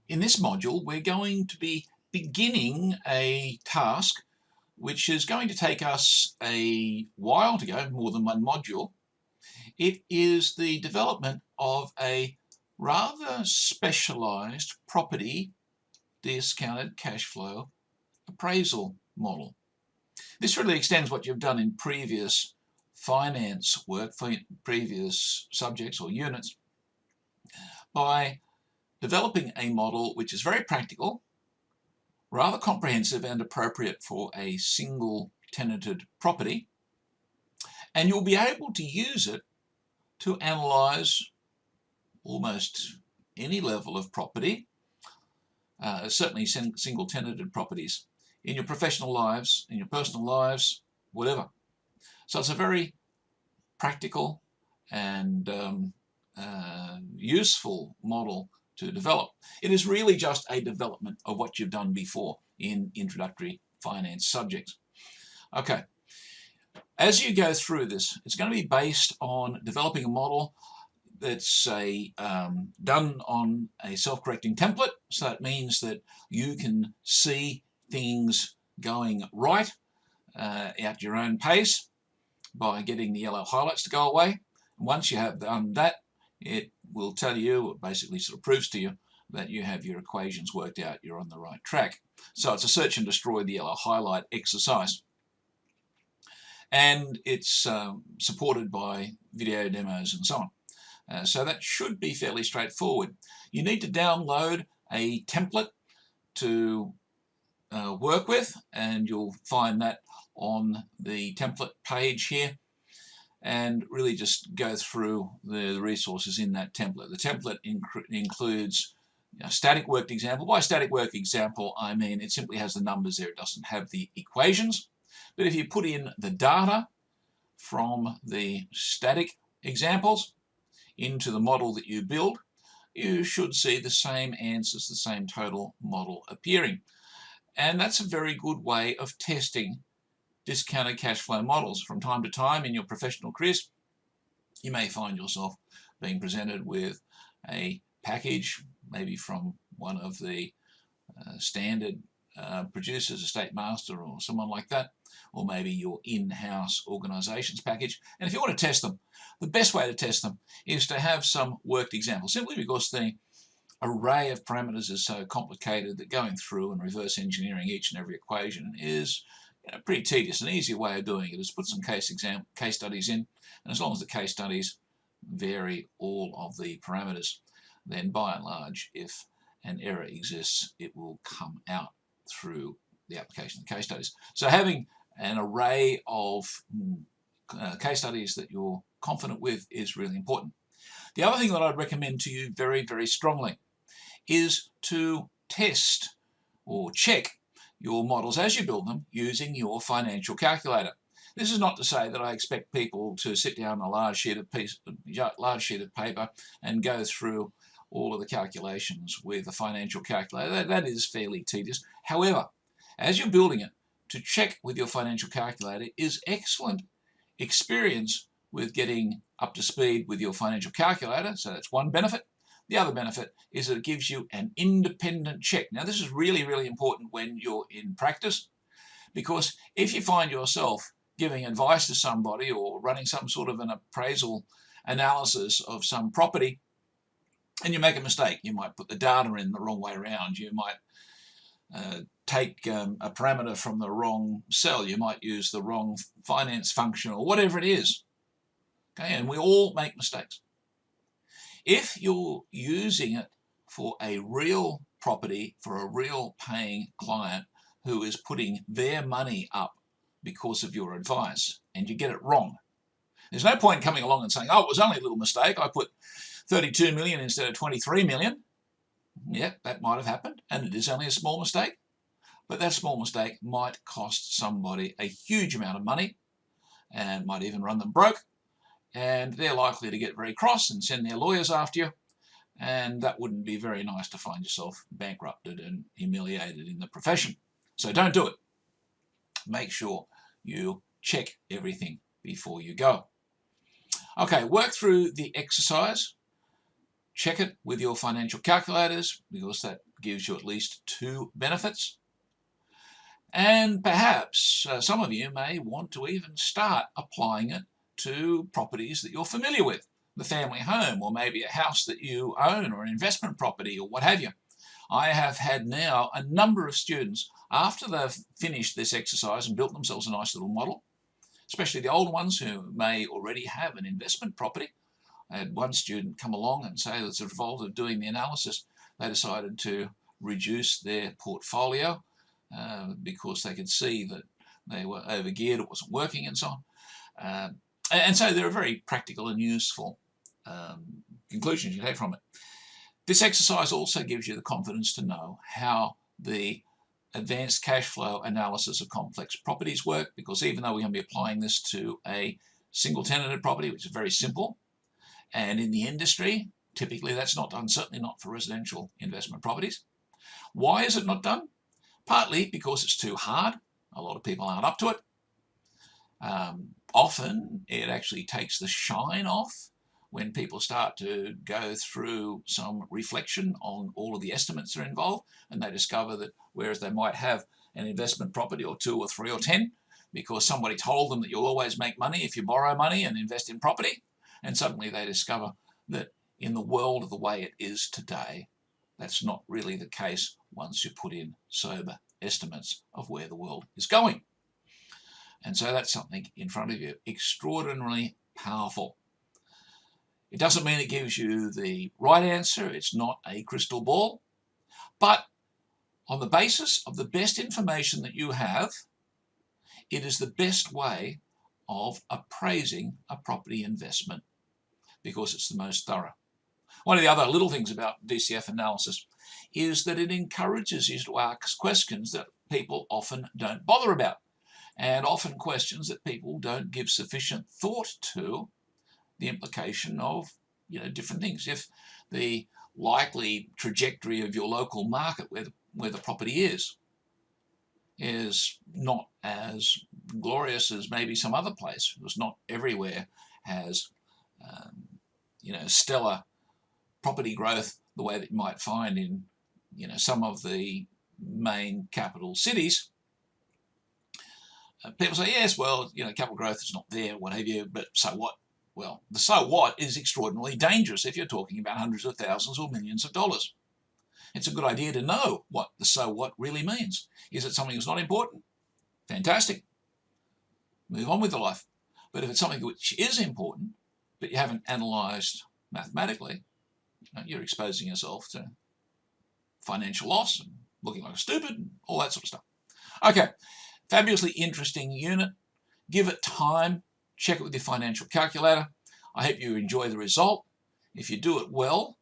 In this module, we're going to be beginning a task which is going to take us a while to go, more than one module. It is the development of a rather specialized property discounted cash flow appraisal model. This really extends what you've done in previous finance work, for previous subjects or units, by developing a model which is very practical, rather comprehensive and appropriate for a single tenanted property, and you'll be able to use it to analyze almost any level of property, certainly single tenanted properties, in your professional lives, in your personal lives, whatever. So it's a very practical and useful model to develop. It is really just a development of what you've done before in introductory finance subjects. Okay, as you go through this, it's going to be based on developing a model that's done on a self-correcting template. So that means that you can see things going right at your own pace by getting the yellow highlights to go away. Once you have done that, it will tell you, or basically sort of proves to you, that you have your equations worked out, you're on the right track. So it's a search and destroy the yellow highlight exercise. And it's supported by video demos and so on. So that should be fairly straightforward. You need to download a template to work with, and you'll find that on the template page here, and really just go through the resources in that template. The template includes a static worked example. By static worked example, I mean it simply has the numbers there. It doesn't have the equations. But if you put in the data from the static examples into the model that you build, you should see the same answers, the same total model appearing. And that's a very good way of testing discounted cash flow models. From time to time in your professional careers, you may find yourself being presented with a package, maybe from one of the standard producers, a State Master or someone like that, or maybe your in-house organizations package. And if you want to test them, the best way to test them is to have some worked examples, simply because the array of parameters is so complicated that going through and reverse engineering each and every equation is pretty tedious. An easier way of doing it is put some case studies in, and as long as the case studies vary all of the parameters, then by and large, if an error exists, it will come out through the application of the case studies. So having an array of case studies that you're confident with is really important. The other thing that I'd recommend to you very, very strongly is to test or check your models as you build them using your financial calculator. This is not to say that I expect people to sit down on a large sheet of paper and go through all of the calculations with a financial calculator. That is fairly tedious. However, as you're building it, to check with your financial calculator is excellent experience with getting up to speed with your financial calculator. So that's one benefit. The other benefit is that it gives you an independent check. Now, this is really, really important when you're in practice, because if you find yourself giving advice to somebody or running some sort of an appraisal analysis of some property, and you make a mistake, you might put the data in the wrong way around, you might take a parameter from the wrong cell, you might use the wrong finance function or whatever it is. Okay, and we all make mistakes. If you're using it for a real property, for a real paying client who is putting their money up because of your advice, and you get it wrong, there's no point coming along and saying, oh, it was only a little mistake, I put 32 million instead of 23 million. Yeah, that might have happened, and it is only a small mistake, but that small mistake might cost somebody a huge amount of money and might even run them broke, and they're likely to get very cross and send their lawyers after you, and that wouldn't be very nice to find yourself bankrupted and humiliated in the profession. So don't do it. Make sure you check everything before you go. Okay, work through the exercise. Check it with your financial calculators, because that gives you at least 2 benefits. And perhaps some of you may want to even start applying it to properties that you're familiar with, the family home, or maybe a house that you own, or an investment property, or what have you. I have had now a number of students, after they've finished this exercise and built themselves a nice little model, especially the old ones who may already have an investment property. I had one student come along and say, as a result of doing the analysis, they decided to reduce their portfolio because they could see that they were overgeared, it wasn't working, and so on. And so there are very practical and useful conclusions you take from it. This exercise also gives you the confidence to know how the advanced cash flow analysis of complex properties work, because even though we're going to be applying this to a single tenanted property, which is very simple, and in the industry, typically that's not done, certainly not for residential investment properties. Why is it not done? Partly because it's too hard. A lot of people aren't up to it. Often it actually takes the shine off when people start to go through some reflection on all of the estimates that are involved, and they discover that whereas they might have an investment property or 2 or 3 or 10, because somebody told them that you'll always make money if you borrow money and invest in property, and suddenly they discover that in the world of the way it is today, that's not really the case once you put in sober estimates of where the world is going. And so that's something in front of you, extraordinarily powerful. It doesn't mean it gives you the right answer. It's not a crystal ball. But on the basis of the best information that you have, it is the best way of appraising a property investment because it's the most thorough. One of the other little things about DCF analysis is that it encourages you to ask questions that people often don't bother about, and often questions that people don't give sufficient thought to the implication of, different things. If the likely trajectory of your local market where the property is not as glorious as maybe some other place, because not everywhere has stellar property growth the way that you might find in some of the main capital cities. People say, yes, well, capital growth is not there, what have you, but so what? Well, the so what is extraordinarily dangerous if you're talking about hundreds of thousands or millions of dollars. It's a good idea to know what the so what really means. Is it something that's not important? Fantastic. Move on with the life. But if it's something which is important, but you haven't analysed mathematically, you're exposing yourself to financial loss and looking like a stupid and all that sort of stuff. Okay, fabulously interesting unit. Give it time. Check it with your financial calculator. I hope you enjoy the result. If you do it well,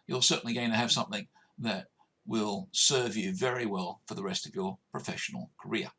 you're certainly going to have something that will serve you very well for the rest of your professional career.